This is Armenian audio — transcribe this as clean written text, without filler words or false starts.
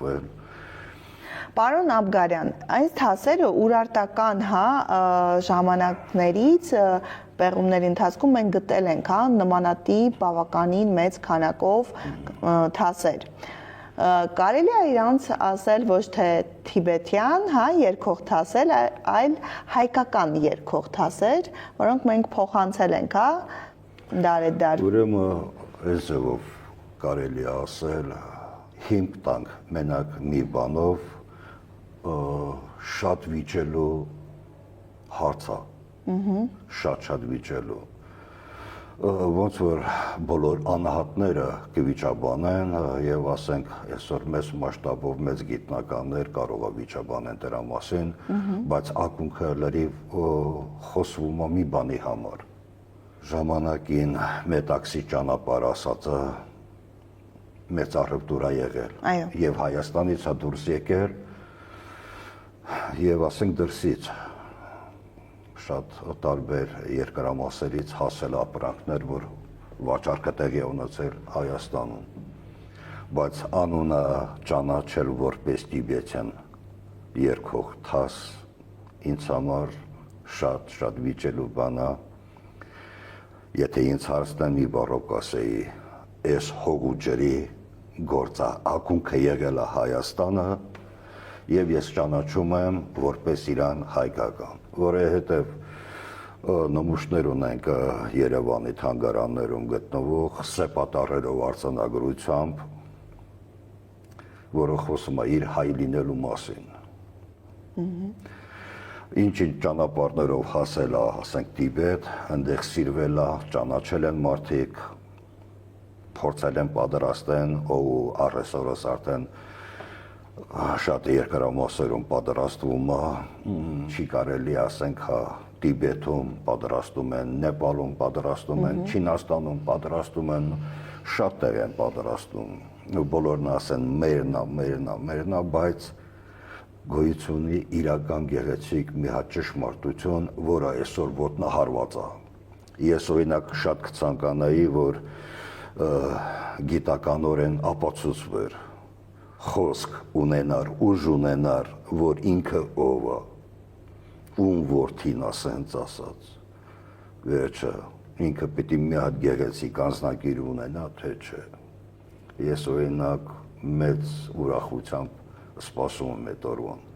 փոխվել։ Պարոն Աբգարյան, այս թասերը ուրարտական ժամանակներից պեղումների ընթացքում մենք գտել ենք նմանատիպ բավականին մեծ քանակով թասեր։ Կարելի է իրանց ասել ոչ թե թիբետյան երկող թասեր, այլ հայկական երկող թասեր, որոնք մենք փոխանցել ենք դարեդար։ Ուրեմն այս ձևով կարելի է ասել հիմք տանք մենակ մի բանով շատ վիճելու հարցա, շատ վիճելու, ոնց որ բոլոր անհատները կվիճաբանեն և ասենք այսօր մեծ մասշտաբով մեծ գիտնականներ կարող է վիճաբանեն դրա մասին, բայց ակունքը լրիվ խոսվում է մի բանի համար, ժամանակին Մետաքսի ճանապարհ ասածը մեծ առևտուր է եղել և Հայաստանից է դուրս եկել և ասենք դրսից շատ տարբեր երկրամասերից հասել ապրանքներ, որ վաճառքը տեղի է ունեցել Հայաստանում, բայց անունը ճանաչել որպես տիբետյան երկող թաս ինձ համար շատ վիճելու բան է, եթե ինձ հարցնեն մի բառով կասեի, այս հող ու ջրի գործը ակունքը եղել է Հայաստանը և ես ճանաչում եմ որպես իրան հայկական, որովհետև նմուշներ ունենք Երևանի թանգարաններում գտնվող սեպատառերով արձանագրությամբ, որը խոսում է իր հայ լինելու մասին։ Ինչ ճանապարհներով հասել է, ասենք Տիբետ, այնտեղ սիրվել է, ճանաչել են մարդիկ, փորձել են պատրաստեն, ու առեսօրս արդեն շատ երկրամասերում պատրաստվում է, չի կարելի ասենք Տիբետում պատրաստում են, Նեպալում պատրաստում են, Չինաստանում պատրաստում են, շատ տեղ են պատրաստում, բոլորն ասեն մերն է, բայց գոյություն ունի իրական գեղեցիկ մի հատ ճշմարտություն, որը այսօր ոտնահարված է։ Ես օրինակ շատ կցանկանայի, որ գիտականորեն ապացուցվեր, խոսք ունենար, ուժ ունենար, որ ինքը ով է, ում որդին ասենց ասած, վերջը, ինքը պիտի մի հատ գեղեցիկ անձնակիր ունենա, թե չէ։ Ես օրինակ մեծ ուրախությամբ սպասում եմ այդ օրվան։